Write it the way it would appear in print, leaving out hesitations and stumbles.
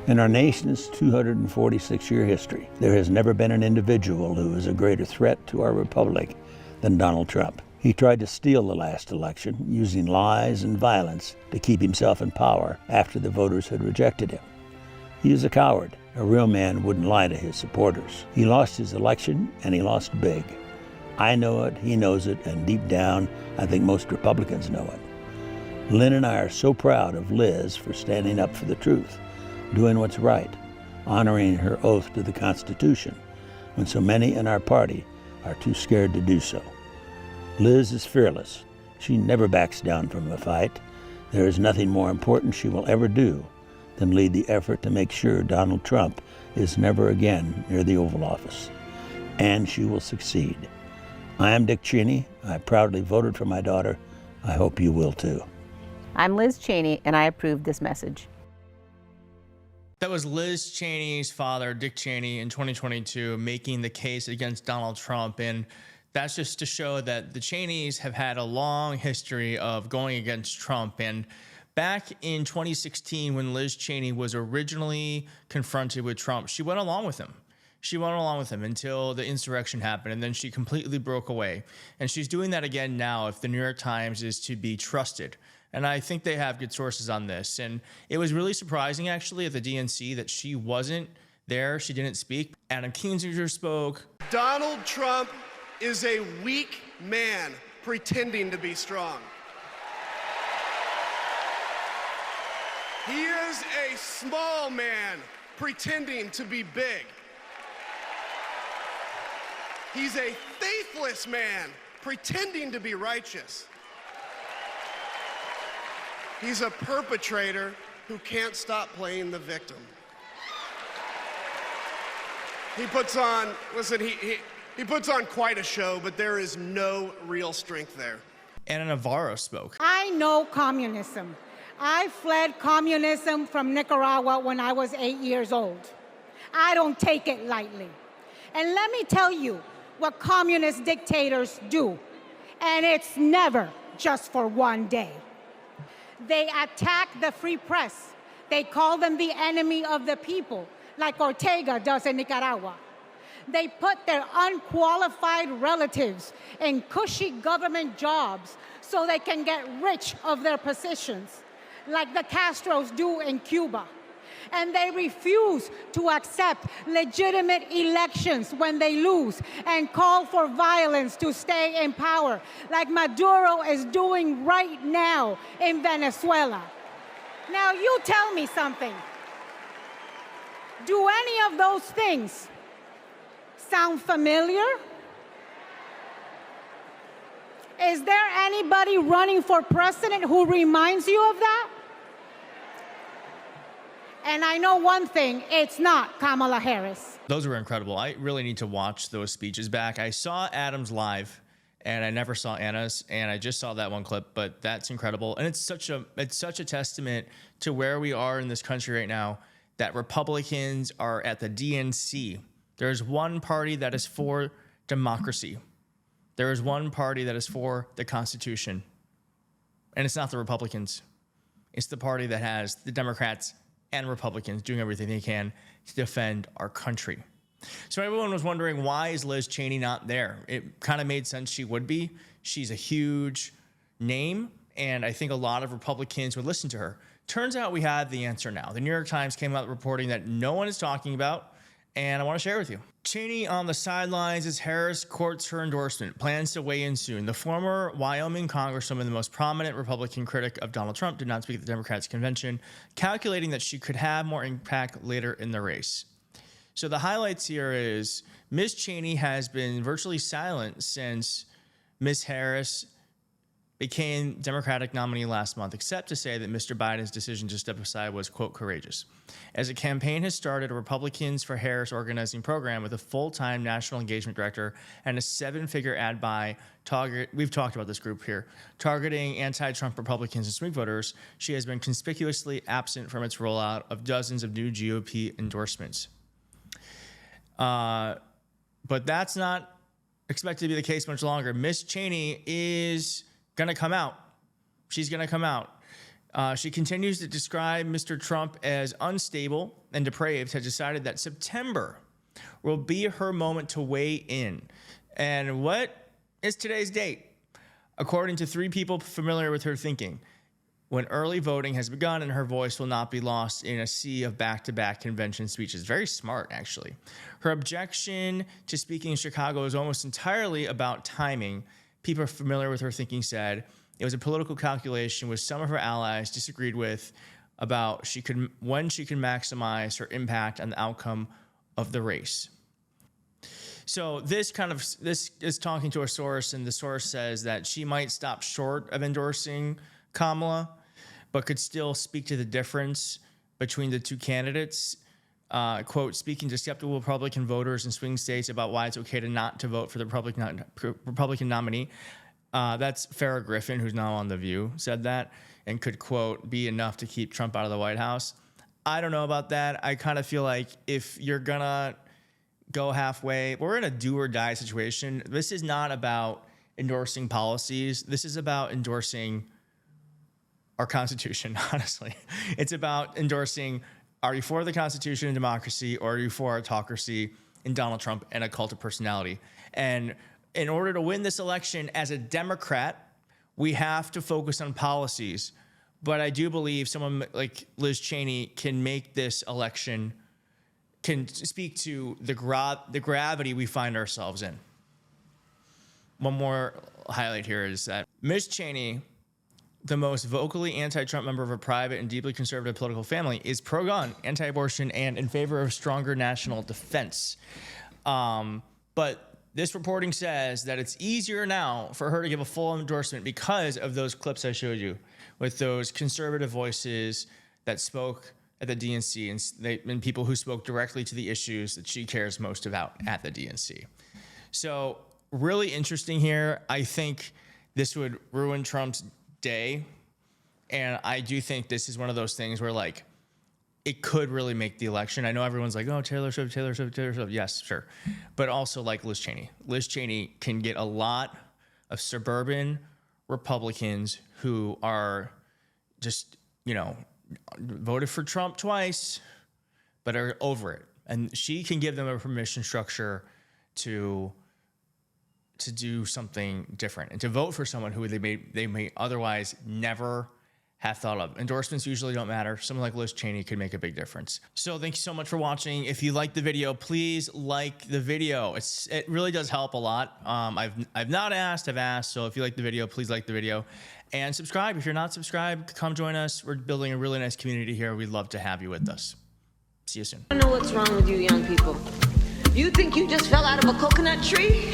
In our nation's 246-year history, there has never been an individual who is a greater threat to our republic than Donald Trump. He tried to steal the last election using lies and violence to keep himself in power after the voters had rejected him. He is a coward. A real man wouldn't lie to his supporters. He lost his election, and he lost big. I know it, he knows it, and deep down, I think most Republicans know it. Lynn and I are so proud of Liz for standing up for the truth, doing what's right, honoring her oath to the Constitution, when so many in our party are too scared to do so. Liz is fearless. She never backs down from a fight. There is nothing more important she will ever do than lead the effort to make sure Donald Trump is never again near the Oval Office. And she will succeed. I am Dick Cheney. I proudly voted for my daughter. I hope you will too. I'm Liz Cheney, and I approve this message. That was Liz Cheney's father, Dick Cheney, in 2022, making the case against Donald Trump. And that's just to show that the Cheneys have had a long history of going against Trump. And back in 2016, when Liz Cheney was originally confronted with Trump, she went along with him. She went along with him until the insurrection happened, and then she completely broke away. And she's doing that again now if the New York Times is to be trusted. And I think they have good sources on this. And it was really surprising, actually, at the DNC that she wasn't there. She didn't speak. Adam Kinzinger spoke. Donald Trump is a weak man pretending to be strong. He is a small man pretending to be big. He's a faithless man pretending to be righteous. He's a perpetrator who can't stop playing the victim. He puts on, listen, he puts on quite a show, but there is no real strength there. Anna Navarro spoke. I know communism. I fled communism from Nicaragua when I was 8 years old. I don't take it lightly. And let me tell you what communist dictators do. And it's never just for one day. They attack the free press. They call them the enemy of the people, like Ortega does in Nicaragua. They put their unqualified relatives in cushy government jobs so they can get rich of their positions, like the Castros do in Cuba. And they refuse to accept legitimate elections when they lose and call for violence to stay in power, like Maduro is doing right now in Venezuela. Now, you tell me something. Do any of those things sound familiar? Is there anybody running for president who reminds you of that? And I know one thing, it's not Kamala Harris. Those were incredible. I really need to watch those speeches back. I saw Adam's live, and I never saw Anna's, and I just saw that one clip, but that's incredible. And it's such a testament to where we are in this country right now, that Republicans are at the DNC. There's one party that is for democracy. There is one party that is for the Constitution. And it's not the Republicans. It's the party that has the Democrats and Republicans doing everything they can to defend our country. So everyone was wondering, why is Liz Cheney not there? It kind of made sense she would be. She's a huge name, and I think a lot of Republicans would listen to her. Turns out we have the answer now. The New York Times came out reporting that no one is talking about, and I want to share with you. Cheney on the sidelines as Harris courts her endorsement, plans to weigh in soon. The former Wyoming congresswoman, the most prominent Republican critic of Donald Trump, did not speak at the Democrats' convention, calculating that she could have more impact later in the race. So the highlights here is Ms. Cheney has been virtually silent since Ms. Harris became Democratic nominee last month, except to say that Mr. Biden's decision to step aside was, quote, courageous. As a campaign has started, a Republicans for Harris organizing program with a full-time national engagement director and a 7-figure ad buy target. We've talked about this group here, targeting anti-Trump Republicans and swing voters. She has been conspicuously absent from its rollout of dozens of new GOP endorsements. But that's not expected to be the case much longer. Ms. Cheney is going to come out. She's going to come out. She continues to describe Mr. Trump as unstable and depraved, has decided that September will be her moment to weigh in. And what is today's date? According to 3 people familiar with her thinking, when early voting has begun and her voice will not be lost in a sea of back-to-back convention speeches. Very smart, actually. Her objection to speaking in Chicago is almost entirely about timing. People familiar with her thinking said it was a political calculation which some of her allies disagreed with about when she could maximize her impact on the outcome of the race. So this is talking to a source, and the source says that she might stop short of endorsing Kamala, but could still speak to the difference between the 2 candidates. Quote, speaking to skeptical Republican voters in swing states about why it's okay not to vote for the Republican nominee. That's Farrah Griffin, who's now on The View, said that, and could, quote, be enough to keep Trump out of the White House. I don't know about that. I kind of feel like if you're gonna go halfway, we're in a do or die situation. This is not about endorsing policies. This is about endorsing our Constitution, honestly. It's about endorsing, are you for the Constitution and democracy, or are you for autocracy in Donald Trump and a cult of personality? And in order to win this election as a Democrat, we have to focus on policies. But I do believe someone like Liz Cheney can make this election, can speak to the gravity we find ourselves in. One more highlight here is that Ms. Cheney, the most vocally anti-Trump member of a private and deeply conservative political family, is pro-gun, anti-abortion, and in favor of stronger national defense. But this reporting says that it's easier now for her to give a full endorsement because of those clips I showed you with those conservative voices that spoke at the DNC and people who spoke directly to the issues that she cares most about at the DNC. So really interesting here. I think this would ruin Trump's day. And I do think this is one of those things where, like, it could really make the election. I know everyone's like, oh, Taylor Swift. Yes, sure. But also like Liz Cheney. Liz Cheney can get a lot of suburban Republicans who are just, voted for Trump twice, but are over it. And she can give them a permission structure to do something different and to vote for someone who they may otherwise never have thought of. Endorsements usually don't matter. Someone like Liz Cheney could make a big difference. So thank you so much for watching. If you liked the video, please like the video. It really does help a lot. I've not asked, I've asked. So if you like the video, please like the video and subscribe. If you're not subscribed, come join us. We're building a really nice community here. We'd love to have you with us. See you soon. I don't know what's wrong with you young people. You think you just fell out of a coconut tree?